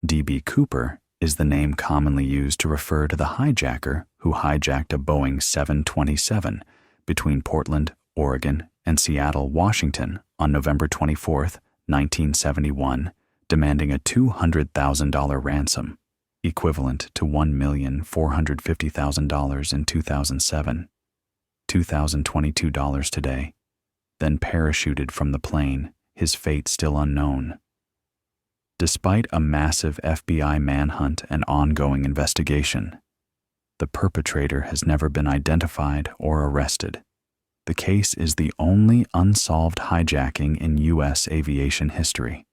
D.B. Cooper is the name commonly used to refer to the hijacker who hijacked a Boeing 727 between Portland, Oregon, and Seattle, Washington on November 24, 1971, demanding a $200,000 ransom, equivalent to $1,450,000 in 2007, $2,022 today, then parachuted from the plane, his fate still unknown. Despite a massive FBI manhunt and ongoing investigation, the perpetrator has never been identified or arrested. The case is the only unsolved hijacking in U.S. aviation history.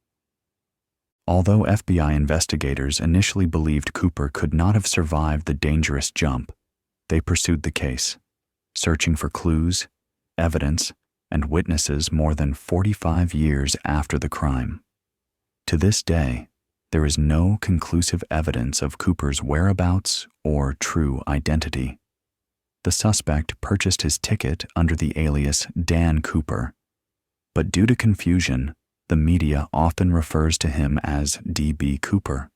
Although FBI investigators initially believed Cooper could not have survived the dangerous jump, they pursued the case, searching for clues, evidence, and witnesses more than 45 years after the crime. To this day, there is no conclusive evidence of Cooper's whereabouts or true identity. The suspect purchased his ticket under the alias Dan Cooper, but due to confusion, the media often refers to him as D.B. Cooper.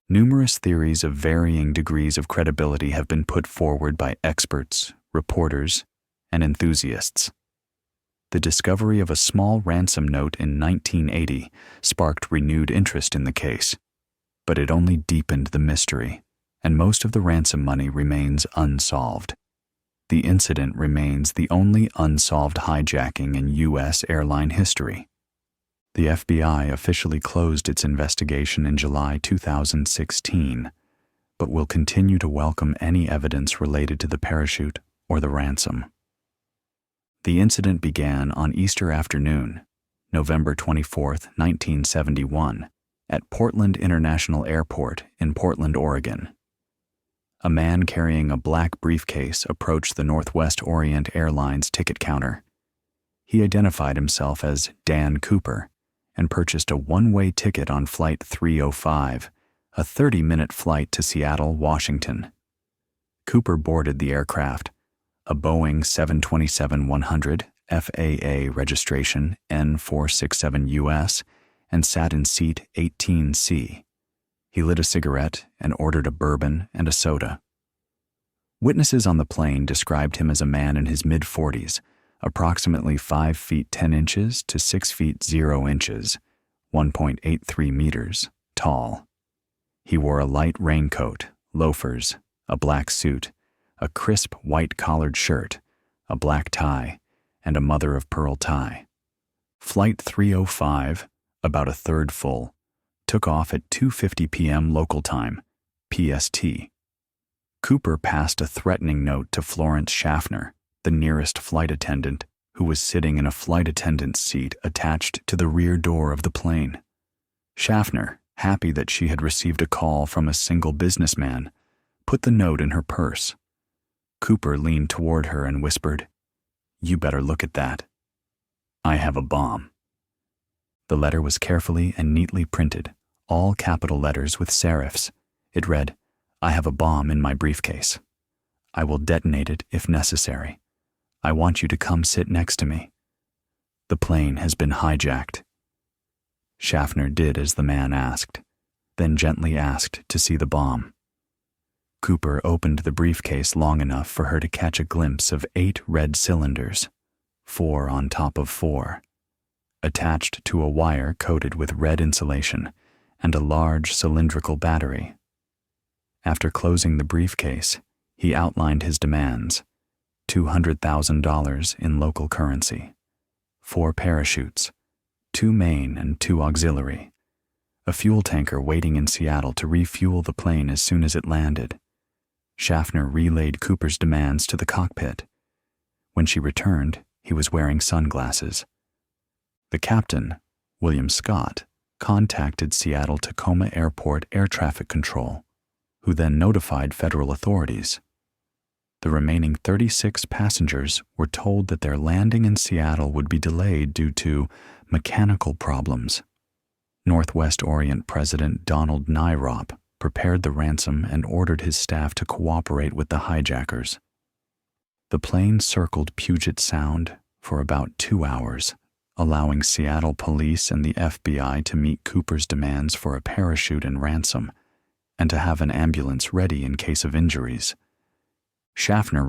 Numerous theories of varying degrees of credibility have been put forward by experts, reporters, and enthusiasts. The discovery of a small ransom note in 1980 sparked renewed interest in the case, but it only deepened the mystery, and most of the ransom money remains unsolved. The incident remains the only unsolved hijacking in U.S. airline history. The FBI officially closed its investigation in July 2016, but will continue to welcome any evidence related to the parachute or the ransom. The incident began on Easter afternoon, November 24, 1971, at Portland International Airport in Portland, Oregon. A man carrying a black briefcase approached the Northwest Orient Airlines ticket counter. He identified himself as Dan Cooper and purchased a one-way ticket on Flight 305, a 30-minute flight to Seattle, Washington. Cooper boarded the aircraft, a Boeing 727-100 FAA registration N467US, and sat in seat 18C. He lit a cigarette and ordered a bourbon and a soda. Witnesses on the plane described him as a man in his mid-40s, approximately 5 feet 10 inches to 6 feet 0 inches, 1.83 meters, tall. He wore a light raincoat, loafers, a black suit, a crisp white collared shirt, a black tie, and a mother-of-pearl tie. Flight 305, about a third full, took off at 2:50 p.m. local time, PST. Cooper passed a threatening note to Florence Schaffner, the nearest flight attendant, who was sitting in a flight attendant's seat attached to the rear door of the plane. Schaffner, happy that she had received a call from a single businessman, put the note in her purse. Cooper leaned toward her and whispered, "You better look at that. I have a bomb." The letter was carefully and neatly printed, all capital letters with serifs. It read, "I have a bomb in my briefcase. I will detonate it if necessary. I want you to come sit next to me. The plane has been hijacked." Schaffner did as the man asked, then gently asked to see the bomb. Cooper opened the briefcase long enough for her to catch a glimpse of 8 red cylinders, 4 on top of 4, attached to a wire coated with red insulation and a large cylindrical battery. After closing the briefcase, he outlined his demands: $200,000 in local currency, 4 parachutes, 2 main and 2 auxiliary, a fuel tanker waiting in Seattle to refuel the plane as soon as it landed. Schaffner relayed Cooper's demands to the cockpit. When she returned, he was wearing sunglasses. The captain, William Scott, contacted Seattle Tacoma Airport Air Traffic Control, who then notified federal authorities. The remaining 36 passengers were told that their landing in Seattle would be delayed due to mechanical problems. Northwest Orient President Donald Nyrop prepared the ransom and ordered his staff to cooperate with the hijackers. The plane circled Puget Sound for about 2 hours, allowing Seattle police and the FBI to meet Cooper's demands for a parachute and ransom, and to have an ambulance ready in case of injuries. Schaffner